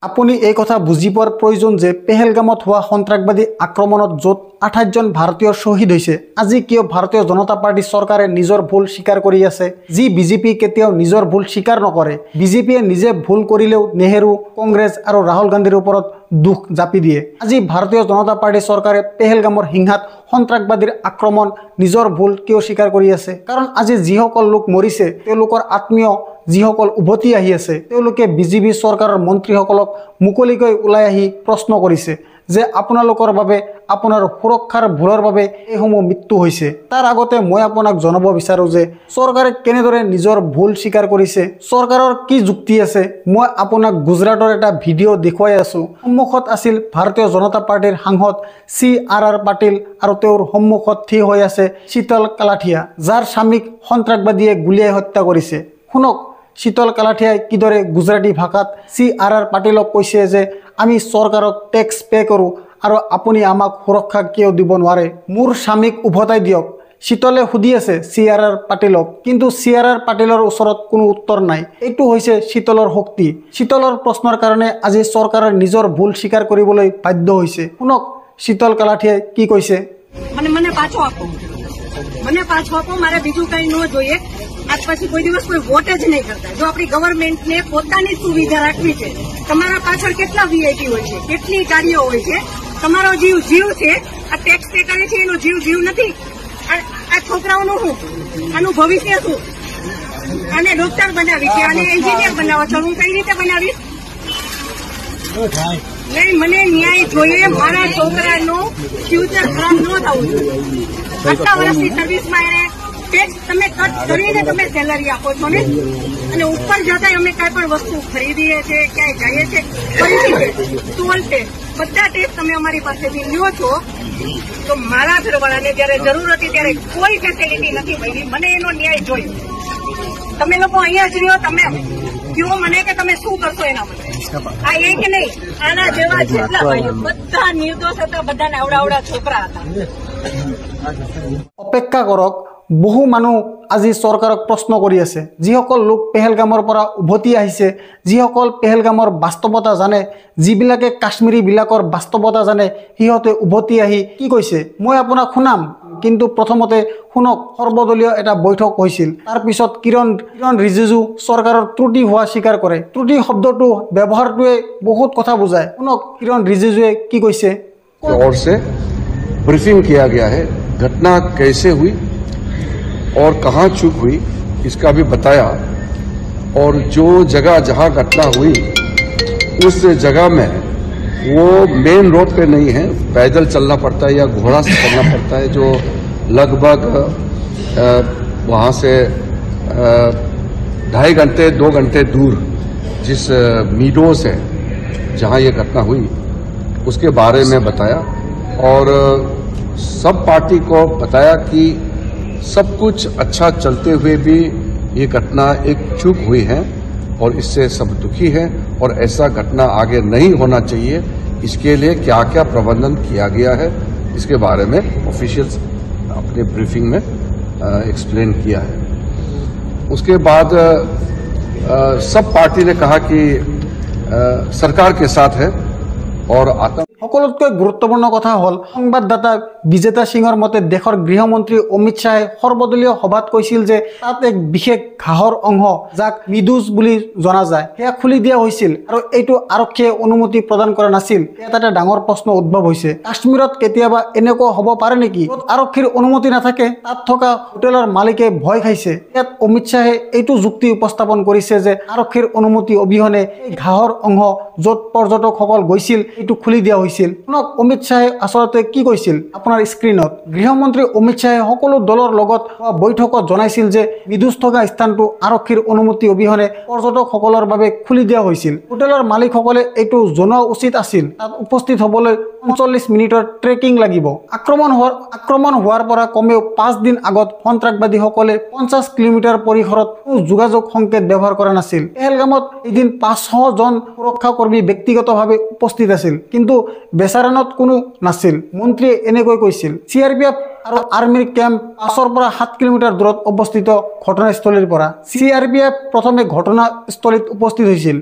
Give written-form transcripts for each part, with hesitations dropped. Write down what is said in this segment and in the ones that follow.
আপুনি এই কথা বুজি পোৱাৰ প্ৰয়োজন যে পেহেলগামত হোৱা সন্ত্ৰাসবাদী আক্ৰমণত য'ত 28 জন ভাৰতীয় শ্বহীদ হৈছে আজি কিয় ভাৰতীয় জনতা পাৰ্টি চৰকাৰে নিজৰ ভুল স্বীকাৰ কৰি আছে যি বিজেপি কেতিয়াও নিজৰ ভুল স্বীকাৰ নকৰে বিজেপিয়ে নিজে ভুল কৰিলেও নেহেৰু কংগ্ৰেছ আৰু ৰাহুল গান্ধীৰ ওপৰত দুখ জাপি দিয়ে আজি ভাৰতীয় জনতা পাৰ্টি চৰকাৰে পেহেলগামৰ হিংসাত সন্ত্ৰাসবাদীৰ আক্ৰমণ নিজৰ ভুল কিয় স্বীকাৰ কৰি আছে কাৰণ আজি যিসকল লোক মৰিছে তেওঁলোকৰ আত্মীয় যিসকল উভতি আহি আছে তেওঁলোকে বিজেপি চৰকাৰৰ মন্ত্ৰীসকলক মুকলিকৈ ওলাই আহি প্ৰশ্ন কৰিছে যে আপোনালোকৰ বাবে আপোনাৰ সুৰক্ষাৰ ভুলৰ বাবে এইসমূহ মৃত্যু হৈছে তাৰ আগতে মই আপোনাক জনাব বিচাৰো যে চৰকাৰে কেনেদৰে নিজৰ ভুল স্বীকাৰ কৰিছে চৰকাৰৰ কি যুক্তি আছে মই আপোনাক গুজৰাটৰ এটা ভিডিঅ' দেখুৱাই আছো সন্মুখত আছিল ভাৰতীয় জনতা পাৰ্টিৰ সাংসদ CR পাটিল আৰু তেওঁৰ সন্মুখত থিয় হৈ আছে শীতল কালাথিয়া যাৰ স্বামীক সন্ত্ৰাসবাদীয়ে গুলীয়াই হত্যা কৰিছে শুনক শীতল কালাথিয়াই কিদৰে গুজৰাটী ভাষাত CR পাটিলক কৈছে যে আমি চৰকাৰক টেক্স পে কৰো আৰু আপুনি আমাক সুৰক্ষা কিয় দিব নোৱাৰে মোৰ স্বামীক উভতাই দিয়ক শীতলে সুধি আছে CR পাটিলক কিন্তু CR পাটিলৰ ওচৰত কোনো উত্তৰ নাই এইটো হৈছে শীতলৰ শক্তি শীতলৰ প্ৰশ্নৰ কাৰণে আজি চৰকাৰৰ নিজৰ ভুল স্বীকাৰ কৰিবলৈ বাধ্য হৈছে শুনক শীতল কালাথিয়াই কি কৈছে મને પાછો આપો મારે બીજું કઈ ન જોઈએ આજ પછી કોઈ દિવસ કોઈ વોટ જ નહીં કરતા જો આપણી ગવર્મેન્ટને પોતાની સુવિધા રાખવી છે તમારા પાછળ કેટલા VIP હોય છે કેટલી ગાડીઓ હોય છે તમારો જીવ છે આ ટેક્સ પે કરે છે એનો જીવ નથી આ છોકરાઓનું શું આનું ભવિષ્ય શું આને ડોક્ટર બનાવી છે આને એન્જિનિયર બનાવો છો હું કઈ રીતે બનાવીશ નહીં મને ન્યાય જોઈએ મારા છોકરાનું ફ્યુચર ખરાબ ન થવું જોઈએ આટલા વર્ષની સર્વિસમાં એને ટેક્સ તમે કટ કરીને તમે સેલરી આપો છો ને અને ઉપર જતા અમે કઈ પણ વસ્તુ ખરીદીએ છીએ ક્યાંય જઈએ છીએ ખરીદીએ ટોલ ટેક્સ બધા ટેક્સ તમે અમારી પાસેથી લ્યો છો તો મારા ઘરવાળાને જયારે જરૂર હતી ત્યારે કોઈ ફેસિલિટી નથી મળી મને એનો ન્યાય જોયો તમે લોકો અહીંયા જ રહ્યો તમે કહો મને કે તમે શું કરશો એના માટે આ એક નહીં આના જેવા જેટલા ભાઈઓ બધા નિર્દોષ હતા બધાને આવડા છોકરા હતા অপেক্ষা কৰক বহু মানুহ আজি চৰকাৰক প্ৰশ্ন কৰি আছে যিসকল লোক পেহেলগামৰ পৰা উভতি আহিছে যিসকল পেহেলগামৰ বাস্তৱতা জানে যিবিলাকে কাশ্মীৰী বিলাকৰ বাস্তৱতা জানে সিহঁতে উভতি আহি কি কৈছে মই আপোনাক শুনাম কিন্তু প্ৰথমতে শুনক সৰ্বদলীয় এটা বৈঠক হৈছিল তাৰ পিছত কিৰণ ৰিজিজু চৰকাৰৰ ত্ৰুটি হোৱা স্বীকাৰ কৰে ত্ৰুটি শব্দটো ব্যৱহাৰটোৱে বহুত কথা বুজায় শুনক কিৰণ ৰিজিজুৱে কি কৈছে और से ब्रीफिंग किया गया है घटना कैसे हुई और कहां चूक हुई इसका भी बताया और जो जगह जहां घटना हुई उस जगह में वो मेन रोड पे नहीं है पैदल चलना पड़ता है या घोड़ा से चलना पड़ता है जो लगभग वहां से 2.5 घंटे 2 घंटे दूर जिस मीडो से जहां ये घटना हुई उसके बारे में बताया और सब पार्टी को बताया कि सब कुछ अच्छा चलते हुए भी ये घटना एक चूक हुई है और इससे सब दुखी है और ऐसा घटना आगे नहीं होना चाहिए इसके लिए क्या क्या प्रबंधन किया गया है इसके बारे में ऑफिशियल्स अपने ब्रीफिंग में एक्सप्लेन किया है उसके बाद सब पार्टी ने कहा कि सरकार के साथ है और आतंक সকলোতকৈ গুৰুত্বপূৰ্ণ কথা হ'ল সংবাদদাতা বিজেতা সিঙৰ মতে দেশৰ গৃহমন্ত্ৰী অমিত শাহে সৰ্বদলীয় সভাত কৈছিল যে তাত এক বিশেষ ঘাঁহৰ অংশ যাক মিডুজ বুলি জনা যায় সেয়া খুলি দিয়া হৈছিল আৰু এইটো আৰক্ষীয়ে অনুমতি প্ৰদান কৰা নাছিল এটা ডাঙৰ প্ৰশ্ন উদ্ভৱ হৈছে কাশ্মীৰত কেতিয়াবা এনেকুৱা হ'ব পাৰে নেকি য'ত আৰক্ষীৰ অনুমতি নাথাকে তাত থকা হোটেলৰ মালিকে ভয় খাইছে ইয়াত অমিত শাহে এইটো যুক্তি উপস্থাপন কৰিছে যে আৰক্ষীৰ অনুমতি অবিহনে এই ঘাঁহৰ অংশ য'ত পৰ্যটকসকল গৈছিল এইটো খুলি দিয়া হৈছিল শুনক অমিত শাহে আসলতে কি কৈছিল আপোনাৰ স্ক্ৰীনত গৃহমন্ত্ৰী অমিত শাহে সকলো দলৰ লগত বৈঠকত জনাইছিল যে বিদুষ থকা স্থানটো আৰক্ষীৰ অনুমতি অবিহনে পৰ্যটকসকলৰ বাবে খুলি দিয়া হৈছিল হোটেলৰ মালিকসকলে এইটো জনোৱা উচিত আছিল তাত উপস্থিত হ'বলৈ 45 মিনিটৰ ট্ৰেকিং লাগিব আক্ৰমণ হোৱাৰ পৰা কমেও 5 দিন আগত সন্ত্ৰাসবাদীসকলে 50 কিলোমিটাৰ পৰিসৰত যোগাযোগ সংকেত ব্যৱহাৰ কৰা নাছিল পেহেলগামত এদিন 500 জন সুৰক্ষা কৰ্মী ব্যক্তিগতভাৱে উপস্থিত আছিল কিন্তু বেচাৰানত কোনো নাছিল মন্ত্ৰীয়ে এনেকৈ কৈছিল CRPF আৰু আৰ্মিৰ কেম্প 5 পৰা 7 কিলোমিটাৰ দূৰত অৱস্থিত ঘটনাস্থলীৰ পৰা CRPF প্ৰথমে ঘটনাস্থলীত উপস্থিত হৈছিল।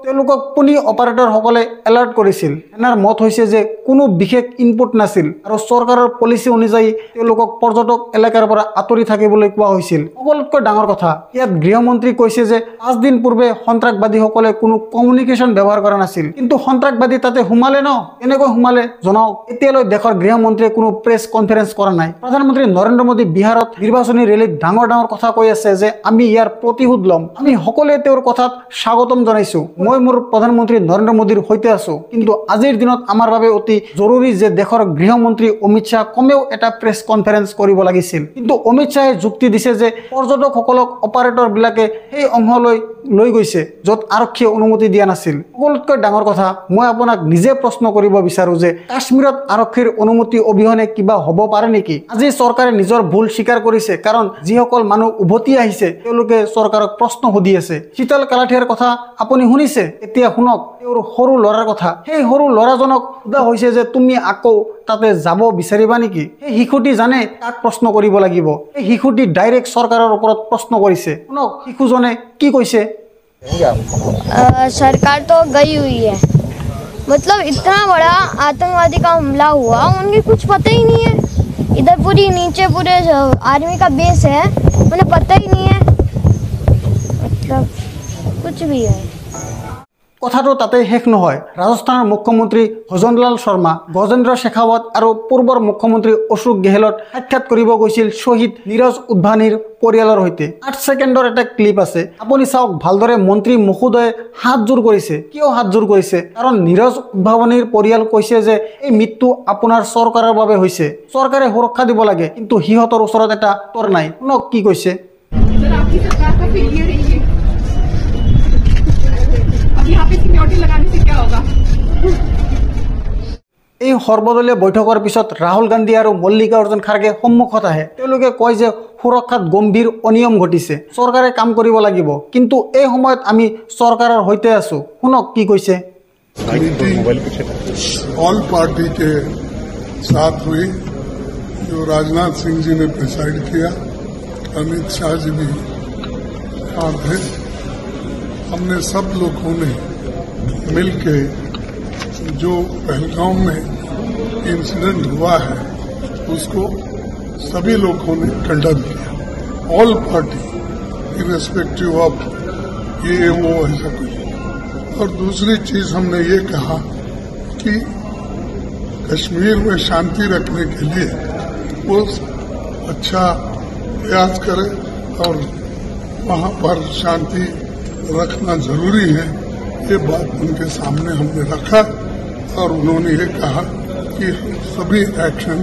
তেওঁলোকক পুনি অপাৰেটৰসকলে এলাৰ্ট কৰিছিল। এনাৰ মত হৈছে যে কোনো বিশেষ ইনপুট নাছিল আৰু চৰকাৰৰ পলিচি অনুযায়ী তেওঁলোকক পৰ্যটক এলেকাৰ পৰা আঁতৰি থাকিবলৈ কোৱা হৈছিল। সকলোতকৈ ডাঙৰ কথা, ইয়াত গৃহমন্ত্ৰী কৈছে যে 5 দিন পূৰ্বে সন্ত্ৰাসবাদীসকলে কোনো কমিউনিকেশ্যন ব্যৱহাৰ কৰা নাছিল। কিন্তু সন্ত্ৰাসবাদী তাতে সোমালে ন, এনেকৈ সোমালে জনাওক। এতিয়ালৈ দেশৰ গৃহমন্ত্ৰীয়ে কোনো প্ৰেছ কনফাৰেন্স কৰা নাই। প্ৰধানমন্ত্ৰী নৰেন্দ্ৰ মোদী বিহাৰত নিৰ্বাচনী ৰেলীত ডাঙৰ কথা কৈ আছে যে আমি ইয়াৰ প্ৰতিশোধ ল'ম। আমি সকলোৱে তেওঁৰ কথাত স্বাগতম জনাইছো। মই মোৰ প্ৰধানমন্ত্ৰী নৰেন্দ্ৰ মোদীৰ সৈতে আছো। কিন্তু আজিৰ দিনত আমাৰ বাবে অতি জৰুৰী যে দেশৰ গৃহমন্ত্ৰী অমিত শ্বাহ কমেও এটা প্ৰেছ কনফাৰেন্স কৰিব লাগিছিল। কিন্তু অমিত শ্বাহে যুক্তি দিছে যে পৰ্যটকসকলক অপাৰেটৰবিলাকে সেই অংশলৈ লৈ গৈছে য'ত আৰক্ষীয়ে অনুমতি দিয়া নাছিল। সকলোতকৈ ডাঙৰ কথা, মই আপোনাক নিজে প্ৰশ্ন কৰিব বিচাৰো যে কাশ্মীৰত আৰক্ষীৰ অনুমতি অবিহনে কিবা হ'ব পাৰে নেকি? আজি চৰকাৰে নিজৰ ভুল স্বীকাৰ কৰিছে, কাৰণ যিসকল মানুহ উভতি আহিছে তেওঁলোকে চৰকাৰক প্ৰশ্ন সুধি আছে। শীতল কালাথিয়াৰ কথা আপুনি শুনিছে, এতিয়া শুনক তেওঁৰ সৰু ল'ৰাৰ কথা। সেই সৰু ল'ৰাজনক সোধা হৈছে যে তুমি আকৌ তাতে যাব বিচাৰিবা নেকি? সেই শিশুটি জানে তাক প্ৰশ্ন কৰিব লাগিব। সেই শিশুটি ডাইৰেক্ট চৰকাৰৰ ওপৰত প্ৰশ্ন কৰিছে। শুনক শিশুজনে কি কৈছে। सरकार तो गई हुई है, मतलब इतना बड़ा आतंकवादी का हमला हुआ, उनके कुछ पता ही नहीं है। इधर पूरी नीचे पूरे आर्मी का बेस है, उन्हें पता ही नहीं है, मतलब कुछ भी है। কথাটো তাতে শেষ নহয়। ৰাজস্থানৰ মুখ্যমন্ত্ৰী ভজনলাল শৰ্মা, গজেন্দ্ৰ শেখাৱত আৰু পূৰ্বৰ মুখ্যমন্ত্ৰী অশোক গেহলট সাক্ষাৎ কৰিব গৈছিল শ্বহীদ নীৰজ উদ্ভানীৰ পৰিয়ালৰ সৈতে। 8 ছেকেণ্ডৰ এটা ক্লিপ আছে, আপুনি চাওক ভালদৰে। মন্ত্ৰী মহোদয়ে হাতযোৰ কৰিছে। কিয় হাতযোৰ কৰিছে? কাৰণ নীৰজ উদ্ভাৱনীৰ পৰিয়াল কৈছে যে এই মৃত্যু আপোনাৰ চৰকাৰৰ বাবে হৈছে, চৰকাৰে সুৰক্ষা দিব লাগে, কিন্তু সিহঁতৰ ওচৰত এটা উত্তৰ নাই। শুনক কি কৈছে। এই সৰ্বদলীয় বৈঠকৰ পিছত ৰাহুল গান্ধী আৰু মল্লিকাৰ্জুন খাৰ্গে সন্মুখত আহে। তেওঁলোকে কয় যে সুৰক্ষাত গম্ভীৰ অনিয়ম ঘটিছে, চৰকাৰে কাম কৰিব লাগিব, কিন্তু এই সময়ত আমি চৰকাৰৰ সৈতে আছো। শুনক কি কৈছে। ऑल पार्टी के साथ हुई, जो राजनाथ सिंह जी ने प्रिसाइड किया, अमित शाह जी भी साथ थे। हमने सब लोगों ने मिलके जो पहलगाम में इंसिडेंट हुआ है उसको सभी लोगों ने कंडम किया। ऑल पार्टी इरेस्पेक्टिव ऑफ ये वो ऐसा कुछ। और दूसरी चीज हमने ये कहा कि कश्मीर में शांति रखने के लिए वो अच्छा प्रयास करे और वहाँ पर शांति रखना जरूरी है। ये बात उनके सामने हमने रखा और उन्होंने ये कहा कि सभी एक्शन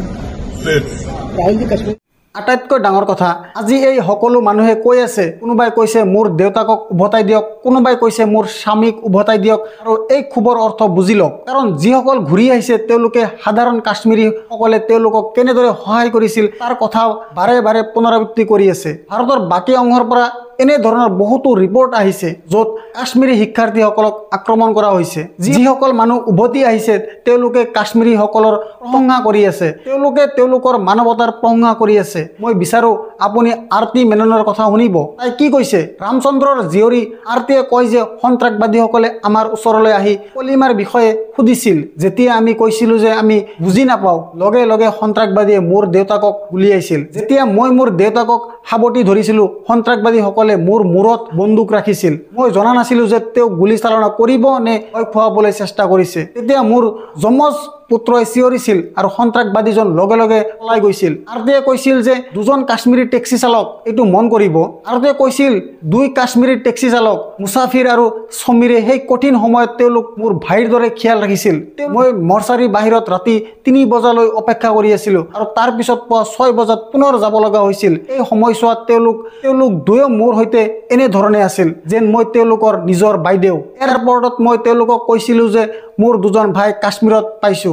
ले लें। আটাইতকৈ ডাঙৰ কথা, আজি এই সকলো মানুহে কৈ আছে, কোনোবাই কৈছে মোৰ দেউতাকক উভতাই দিয়ক, কোনোবাই কৈছে মোৰ স্বামীক উভতাই দিয়ক। আৰু এই ক্ষোভৰ অৰ্থ বুজি লওক, কাৰণ যিসকল ঘূৰি আহিছে তেওঁলোকে সাধাৰণ কাশ্মীৰীসকলে তেওঁলোকক কেনেদৰে সহায় কৰিছিল তাৰ কথা বাৰে বাৰে পুনৰাবৃত্তি কৰি আছে। ভাৰতৰ বাকী অংশৰ পৰা এনেধৰণৰ বহুতো ৰিপৰ্ট আহিছে য'ত কাশ্মীৰী শিক্ষাৰ্থীসকলক আক্ৰমণ কৰা হৈছে। যিসকল মানুহ উভতি আহিছে তেওঁলোকে কাশ্মীৰীসকলৰ প্ৰশংসা কৰি আছে, তেওঁলোকে তেওঁলোকৰ মানৱতাৰ প্ৰশংসা কৰি আছে। মই বিচাৰো আপুনি আৰতি মেননৰ কথা শুনিব। তাই কি কৈছে? ৰামচন্দ্ৰৰ জীয়ৰী আৰতিয়ে কয় যে সন্ত্ৰাসবাদীসকলে আমাৰ ওচৰলৈ আহি পলিমাৰ বিষয়ে সুধিছিল। যেতিয়া আমি কৈছিলো যে আমি বুজি নাপাওঁ, লগে লগে সন্ত্ৰাসবাদীয়ে মোৰ দেউতাকক গুলিয়াইছিল। যেতিয়া মই মোৰ দেউতাকক সাৱটি ধৰিছিলো, সন্ত্ৰাসবাদীসকলে মোৰ মূৰত বন্দুক ৰাখিছিল। মই জনা নাছিলো যে তেওঁ গুলী চালনা কৰিব নে ভয় খুৱাবলৈ চেষ্টা কৰিছে। তেতিয়া মোৰ যমজ পুত্ৰই চিঞৰিছিল আৰু সন্ত্ৰাসবাদীজন লগে লগে পলাই গৈছিল। আৰতিয়ে কৈছিল যে দুজন কাশ্মীৰী টেক্সি চালক, এইটো মন কৰিব, আৰতিয়ে কৈছিল 2 কাশ্মীৰী টেক্সি চালক মুছাফিৰ আৰু সমীৰে সেই কঠিন সময়ত তেওঁলোক মোৰ ভাইৰ দৰে খিয়াল ৰাখিছিল। মই মৰ্চাৰী বাহিৰত ৰাতি 3 বজালৈ অপেক্ষা কৰি আছিলো আৰু তাৰ পিছত পুৱা 6 বজাত পুনৰ যাব লগা হৈছিল। এই সময়ছোৱাত তেওঁলোক দুয়ো মোৰ সৈতে এনেধৰণে আছিল যেন মই তেওঁলোকৰ নিজৰ বাইদেউ। এয়াৰপৰ্টত মই তেওঁলোকক কৈছিলো যে মোৰ 2জন ভাই কাশ্মীৰত পাইছো।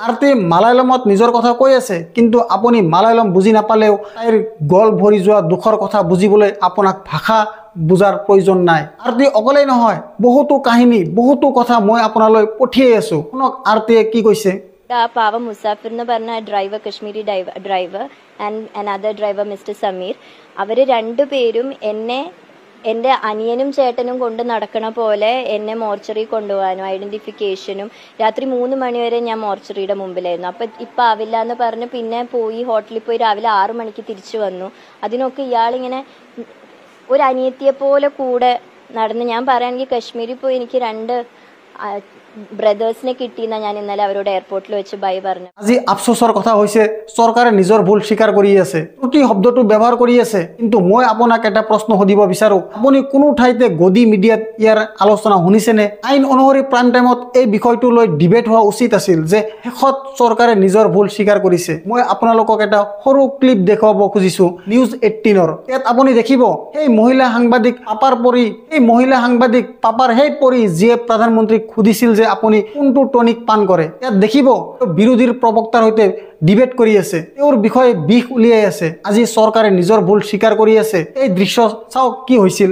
আৰতি মালায়ালমত নিজৰ কথা কৈ আছে, কিন্তু আপুনি মালায়ালম বুজি নাপালেও তাইৰ গল ভৰি যোৱা দুখৰ কথা বুজিবলৈ আপোনাক ভাষা বুজাৰ প্ৰয়োজন নাই। আৰতি অকলেই নহয়, বহুতো কাহিনী, বহুতো কথা মই আপোনালৈ পঠিয়াই আছো। শুনক আৰতিয়ে কি কৈছে। ആ പാവം മുസാഫിർ എന്ന് പറഞ്ഞ driver, Kashmiri driver and another driver mister Sameer, അവർ രണ്ടുപേരും എൻ്റെ അനിയനും ചേട്ടനും കൊണ്ട് നടക്കണ പോലെ എന്നെ മോർച്ചറി കൊണ്ടുപോകാനും ഐഡന്റിഫിക്കേഷനും രാത്രി 3 മണി വരെ ഞാൻ മോർച്ചറിയുടെ മുമ്പിലായിരുന്നു. ഇപ്പം ആവില്ല എന്ന് പറഞ്ഞ് പിന്നെ പോയി ഹോട്ടലിൽ പോയി രാവിലെ 6 മണിക്ക് തിരിച്ചു വന്നു. അതിനൊക്കെ ഇയാളിങ്ങനെ ഒരു അനിയത്തിയെ പോലെ കൂടെ നടന്ന്, ഞാൻ പറയുകയാണെങ്കിൽ കശ്മീരിൽ പോയി എനിക്ക് 2 ব্রাদার্সনে কিটিনা ഞാൻ ইনালে അവരോട് এয়ারপোর্টলে വെച്ച് বাই പറഞ്ഞു। আজি আফসোসৰ কথা হৈছে চৰকাৰে নিজৰ ভুল স্বীকাৰ কৰি আছে, ত্ৰুটি শব্দটো ব্যৱহাৰ কৰি আছে। কিন্তু মই আপোনাক এটা প্ৰশ্ন সুধিব বিচাৰো, আপুনি কোনো ঠাইতে গদি মিডিয়াত ইয়াৰ আলোচনা শুনিছেনে? আইন অনুসৰি প্ৰাইম টাইমত এই বিষয়টো লৈ ডিবেট হোৱা উচিত আছিল যে শেষত চৰকাৰে নিজৰ ভুল স্বীকাৰ কৰিছে। মই আপোনালোকক এটা সৰু ক্লিপ দেখুৱাব খুজিছো নিউজ 18ৰ। ইয়াত আপুনি দেখিব এই মহিলা সাংবাদিক পাপাৰ সেই পৰি যিয়ে প্ৰধানমন্ত্ৰীক সুধিছিল যে আপুনি কোনটো টনিক পান কৰে। ইয়াত দেখিব বিৰোধীৰ প্ৰবক্তাৰ সৈতে ডিবেট কৰি আছে, তেওঁৰ বিষয়ে বিষ উলিয়াই আছে। আজি চৰকাৰে নিজৰ ভুল স্বীকাৰ কৰি আছে। এই দৃশ্য চাওক কি হৈছিল।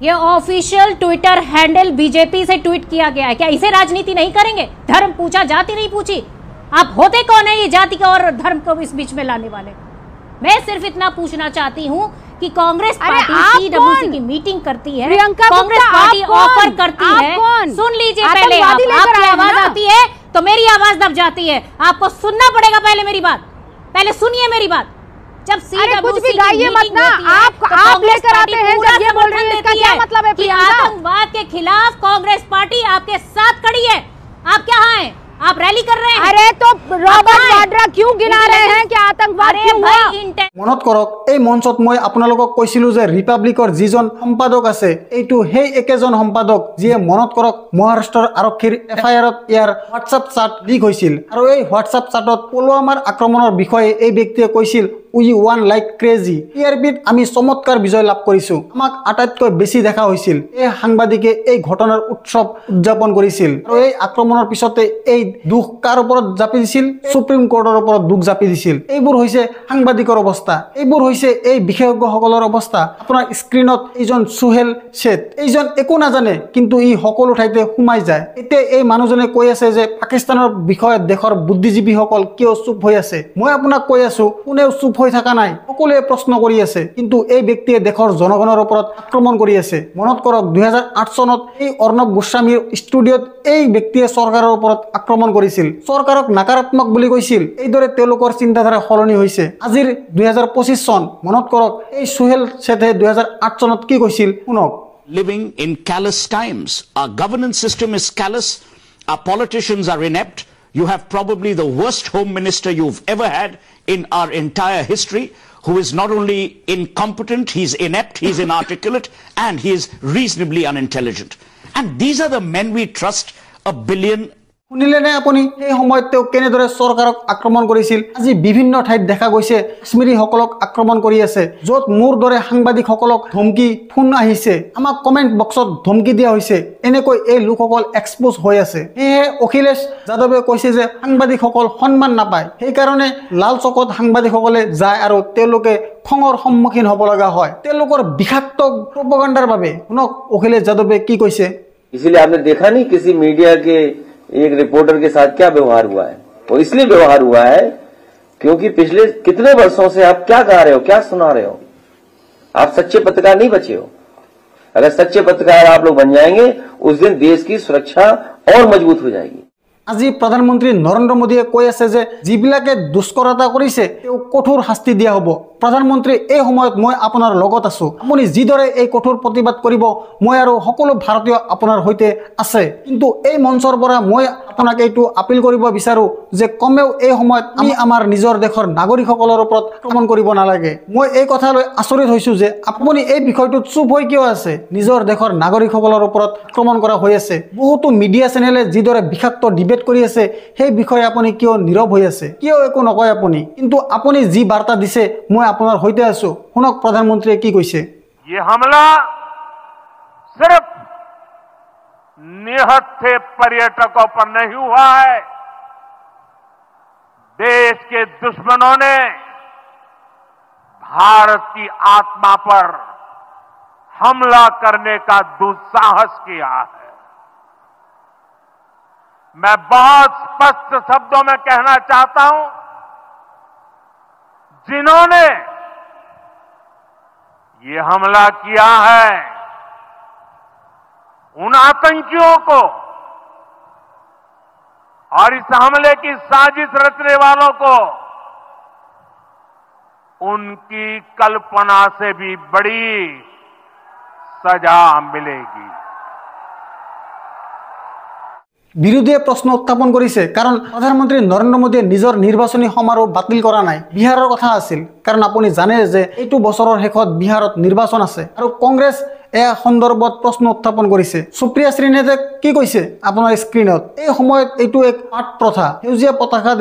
ये ऑफिशियल ट्विटर हैंडल बीजेपी से ट्वीट किया गया है। क्या इसे राजनीति नहीं करेंगे? धर्म पूछा, जाति नहीं पूछी। आप होते कौन है ये जाति का और धर्म को इस बीच में लाने वाले? मैं सिर्फ इतना पूछना चाहती हूँ कि कांग्रेस पार्टी सीडब्ल्यूसी की मीटिंग करती है, कांग्रेस पार्टी ऑफर करती है। सुन लीजिए पहले, आपकी आवाज आती है तो मेरी आवाज दब जाती है। आपको सुनना पड़ेगा पहले मेरी बात, पहले सुनिए मेरी बात। जब कुछ भी गाइए मत ना, आप लेकर आते हैं जब ये बोल रही है, इसका क्या मतलब है? कि आतंकवाद के खिलाफ कांग्रेस पार्टी आपके साथ खड़ी है। आप क्या हैं? आप रैली कर रहे हैं। अरे तो रॉबर्ट वाड्रा क्यों गिना रहे हैं कि आतंकवाद क्यों हुआ? মনত কৰক, এই মঞ্চত মই আপোনালোকক কৈছিলো যে ৰিপাব্লিকৰ যিজন সম্পাদক আছে এইটো সেই একেজন সম্পাদক যিয়ে মনত কৰক মহাৰাষ্ট্ৰৰ আৰক্ষীৰ এফআইআৰত ইয়াৰ হোৱাটছআপ চাট লিক হৈছিল। আৰু এই হোৱাটছআপ চাটত পুলৱামাৰ আক্ৰমণৰ বিষয়ে এই ব্যক্তিয়ে কৈছিল উই ওৱান লাইক ক্ৰেজি। টিআৰপিত আমি চমৎকাৰ বিজয় লাভ কৰিছো। আমাক আটাইতকৈ বেছি দেখা হৈছিল। এই সাংবাদিকে এই ঘটনাৰ উৎসৱ উদযাপন কৰিছিল। আৰু এই আক্ৰমণৰ পিছতে এই দুখ কাৰ ওপৰত জাপি দিছিল? সুপ্ৰিম কোৰ্টৰ ওপৰত দুখ জাপি দিছিল। এইবোৰ হৈছে সাংবাদিকৰ অৱস্থা, এইবোৰ হৈছে এই বিশেষজ্ঞসকলৰ অৱস্থা। আপোনাৰ স্ক্ৰীনত এইজন সুহেল শেঠ, এইজন একো নাজানে কিন্তু ই সকলো ঠাইতে সোমাই যায়। এতিয়া এই মানুহজনে কৈ আছে যে পাকিস্তানৰ বিষয়ে দেশৰ বুদ্ধিজীৱীসকল কিয় চুপ হৈ আছে। মই আপোনাক কৈ আছো কোনেও চুপ হৈ থকা নাই, সকলোৱে প্ৰশ্ন কৰি আছে। কিন্তু এই ব্যক্তিয়ে দেশৰ জনগণৰ ওপৰত আক্ৰমণ কৰি আছে। মনত কৰক 2008 চনত এই অৰ্ণৱ গোস্বামীৰ ষ্টুডিঅ'ত এই ব্যক্তিয়ে চৰকাৰৰ ওপৰত আক্ৰমণ কৰিছিল, চৰকাৰক নাকাৰাত্মক বুলি কৈছিল। এইদৰে তেওঁলোকৰ চিন্তাধাৰা সলনি হৈছে। আজিৰ 2025 চন, মনত কৰক এই সুহেল শেঠে 2008 চনত কি কৈছিল শুনক। Living in callous times. Our governance system is callous. Our politicians are inept. You have probably the worst home minister you've ever had in our entire history, who is not only incompetent, he's inept, he's inarticulate, and he is reasonably unintelligent. And these are the men we trust $1 billion. শুনিলে নে আপুনি এই সময়ত তেওঁ কেনেদৰে চৰকাৰক আক্ৰমণ কৰিছিল? আজি বিভিন্ন ঠাইত দেখা গৈছে কাশ্মীৰীসকলক আক্ৰমণ কৰি আছে, য'ত মোৰ দৰে সাংবাদিকসকলক ধমকি ফোন আহিছে, আমাক কমেণ্ট বক্সত ধমকি দিয়া হৈছে। এনেকৈ এই লোকসকল এক্সপ'জ হৈ আছে। সেয়েহে অখিলেশ যাদৱে কৈছে যে সাংবাদিকসকল সন্মান নাপায়, সেইকাৰণে লাল চকত সাংবাদিকসকলে যায় আৰু তেওঁলোকে খঙৰ সন্মুখীন হ'ব লগা হয় তেওঁলোকৰ বিষাক্ত প্ৰপাগাণ্ডাৰ বাবে। শুনক অখিলেশ যাদৱে কি কৈছে। इसलिए आपने देखा नहीं किसी मीडिया के एक रिपोर्टर के साथ क्या व्यवहार हुआ है। वो इसलिए व्यवहार हुआ है क्योंकि पिछले कितने वर्षों से आप क्या गा रहे हो, क्या सुना रहे हो। आप सच्चे पत्रकार नहीं बचे हो। अगर सच्चे पत्रकार आप लोग बन जाएंगे उस दिन देश की सुरक्षा और मजबूत हो जाएगी। আজি প্ৰধানমন্ত্ৰী নৰেন্দ্ৰ মোদীয়ে কৈ আছে যে যিবিলাকে দুষ্কৰতা কৰিছে তেওঁ কঠোৰ শাস্তি দিয়া হ'ব। প্ৰধানমন্ত্ৰী এই সময়ত মই আপোনাৰ লগত আছো। আপুনি যিদৰে এই কঠোৰ প্ৰতিবাদ কৰিব মই আৰু সকলো ভাৰতীয় আপোনাৰ সৈতে আছে। কিন্তু এই মঞ্চৰ পৰা মই আপোনাক এইটো আপিল কৰিব বিচাৰো যে কমেও এই সময়ত আমি আমাৰ নিজৰ দেশৰ নাগৰিকসকলৰ ওপৰত আক্ৰমণ কৰিব নালাগে। মই এই কথালৈ আচৰিত হৈছো যে আপুনি এই বিষয়টোত চুপ হৈ কিয় আছে? নিজৰ দেশৰ নাগৰিকসকলৰ ওপৰত আক্ৰমণ কৰা হৈ আছে। বহুতো মিডিয়া চেনেলে যিদৰে বিষাক্ত ডিবেট কৰি আছে সেই বিষয়ে আপুনি কিয় নীৰৱ হৈ আছে? কিয় একো নকয় আপুনি? কিন্তু আপুনি যি বাৰ্তা দিছে মই আপোনাৰ সৈতে আছো। শুনক প্ৰধানমন্ত্ৰীয়ে কি কৈছে। ये हमला सिर्फ निहत्थे पर्यटकों पर नहीं हुआ है, देश के दुश्मनों ने भारत की आत्मा पर हमला करने का दुस्साहस किया है। मैं बहुत स्पष्ट शब्दों में कहना चाहता हूं, जिन्होंने ये हमला किया है उन आतंकियों को और इस हमले की साजिश रचने वालों को उनकी कल्पना से भी बड़ी सजा मिलेगी। বিরোধীয়ে প্রশ্ন উত্থাপন করেছে কারণ প্রধানমন্ত্রী নরেন্দ্র মোদীয়ে নিজের নির্বাচনী সমারোহ বাতিল করা নাই। বিহারের কথা আছিল, কারণ আপনি জানে যে এইটো বছরের শেষত বিহারত নির্বাচন আছে আর কংগ্রেস এ সন্দর্ভত প্রশ্ন উত্থাপন করেছে। সুপ্রিয়া শ্রীনাথে কি কৈছে আপনার স্ক্রিনত, এই সময়ত এইটো এক পাট প্রথা, সেউজীয়া পতাকা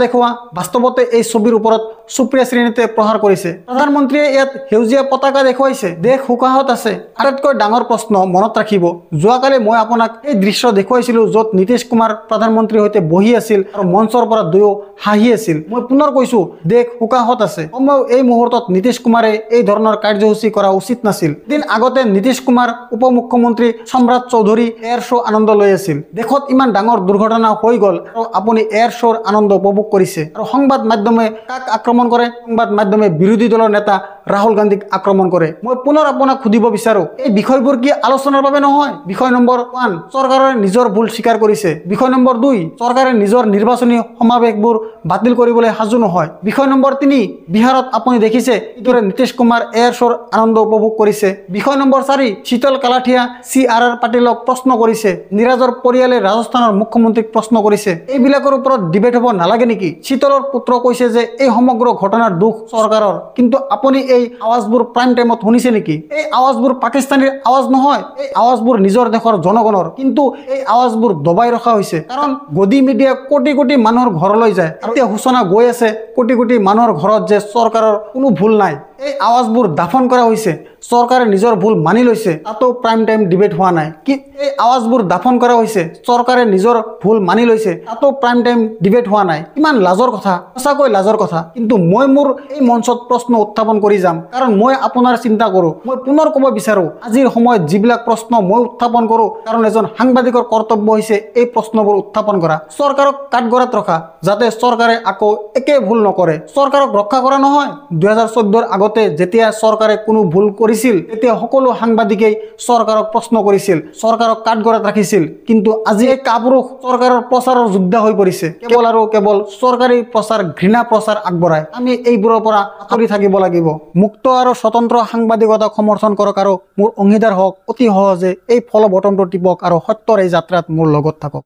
দেখুয়া বাস্তবতে এই ছবির উপরত সুপ্রিয়া শ্রীনাথে প্রহার করেছে। প্রধানমন্ত্রীয়ে ইয়াত সেউজীয়া পতাকা দেখুৱাইছে, দেশ হুকাহত আছে। আটাইতকৈ ডাঙৰ প্ৰশ্ন মনত ৰাখিব, যোৱাকালি মই আপোনাক এই দৃশ্য দেখুৱাইছিলো য'ত নীতিশ কুমাৰ প্ৰধানমন্ত্ৰীৰ সৈতে বহি আছিল আৰু মঞ্চৰ পৰা দুয়ো হাঁহি আছিল। মই পুনৰ কৈছো দেশ হুকাহত আছে। সময় এই মুহূৰ্তত নীতিশ কুমাৰে এই ধৰণৰ কাৰ্যসূচী কৰা উচিত নাছিল। দিন আগতে নীতিশ কুমাৰ উপমুখ্যমন্ত্ৰী সম্ৰাট চৌধুৰী এয়াৰ শ্ব' আনন্দ লৈ আছিল। দেশত ইমান ডাঙৰ দুৰ্ঘটনা হৈ গ'ল আৰু আপুনি এয়াৰ শ্ব'ৰ আনন্দ উপভোগ কৰিছে। আৰু সংবাদ মাধ্যমে কাক আক্ৰমণ কৰে? সংবাদ মাধ্যমে বিৰোধী দলৰ নেতা ৰাহুল গান্ধীক আক্ৰমণ কৰে। মই পুনৰ আপোনাক সুধিব বিচাৰো, এই বিষয়বোৰ কি আলোচনাৰ বাবে নহয়? বিষয় নম্বৰ 1, চৰকাৰে নিজৰ ভুল স্বীকাৰ কৰিছে। বিষয় নম্বৰ 2, চৰকাৰে নিজৰ নিৰ্বাচনী সমাৱেশবোৰ বাতিল কৰিবলৈ সাজু নহয়। বিষয় নম্বৰ 3, বিহাৰত আপুনি দেখিছে কিদৰে নীতিশ কুমাৰ এয়াৰ শ্ব'ৰ আনন্দ উপভোগ কৰিছে। বিষয় নম্বৰ 4, শীতল কালাথিয়া CR পাটিলক প্ৰশ্ন কৰিছে, নিৰাজৰ পৰিয়ালে ৰাজস্থানৰ মুখ্যমন্ত্ৰীক প্ৰশ্ন কৰিছে। এইবিলাকৰ ওপৰত ডিবেট হ'ব নালাগে নেকি? শীতলৰ পুত্ৰ কৈছে যে এই সমগ্ৰ ঘটনাৰ দুখ চৰকাৰৰ, কিন্তু আপুনি এই আৱাজবোৰ প্ৰাইম টাইমত শুনিছে নেকি? এই আৱাজবোৰ পাকিস্তানীৰ আৱাজ নহয়, এই আৱাজবোৰ নিজৰ দেশৰ জনগণৰ, কিন্তু এই আৱাজবোৰ দবাই ৰখা হৈছে কাৰণ গদি মিডিয়া কোটি কোটি মানুহৰ ঘৰলৈ যায়। এতিয়া সূচনা গৈ আছে কোটি কোটি মানুহৰ ঘৰত যে চৰকাৰৰ কোনো ভুল নাই। এই আৱাজবোৰ দাফন কৰা হৈছে, চৰকাৰে নিজৰ ভুল মানি লৈছে, তাতো প্ৰাইম টাইম ডিবেট হোৱা নাই। কি এই আৱাজবোৰ দাফন কৰা হৈছে, চৰকাৰে নিজৰ ভুল মানি লৈছে, তাতো প্ৰাইম টাইম ডিবেট হোৱা নাই। ইমান লাজৰ কথা, সঁচাকৈ লাজৰ কথা। কিন্তু মই মোৰ এই মঞ্চত প্ৰশ্ন উত্থাপন কৰি যাম কাৰণ মই আপোনাৰ চিন্তা কৰোঁ। মই পুনৰ ক'ব বিচাৰোঁ, আজিৰ সময়ত যিবিলাক প্ৰশ্ন মই উত্থাপন কৰোঁ কাৰণ এজন সাংবাদিকৰ কৰ্তব্য হৈছে এই প্ৰশ্নবোৰ উত্থাপন কৰা, চৰকাৰক কাঠগড়াত ৰখা যাতে চৰকাৰে আকৌ একে ভুল নকৰে। চৰকাৰক ৰক্ষা কৰা নহয়। 2014 আগতে যেতিয়া চৰকাৰে কোনো ভুল কৰিছিল তেতিয়া সকলো সাংবাদিকেই চৰকাৰক প্ৰশ্ন কৰিছিল, চৰকাৰক কাঠগড়াত ৰাখিছিল। কিন্তু আজি এই কাপুৰুষ চৰকাৰৰ প্ৰচাৰৰ যোদ্ধা হৈ পৰিছে, কেৱল আৰু কেৱল চৰকাৰী প্ৰচাৰ, ঘৃণা প্ৰচাৰ আগবঢ়ায়। আমি এইবোৰৰ পৰা আঁতৰি থাকিব লাগিব। মুক্ত আৰু স্বতন্ত্ৰ সাংবাদিকতাক সমৰ্থন কৰক আৰু মোৰ অংশীদাৰ হওক। অতি সহজে এই ফলো বটনটো টিপক আৰু সত্যৰ এই যাত্ৰাত মোৰ লগত থাকক।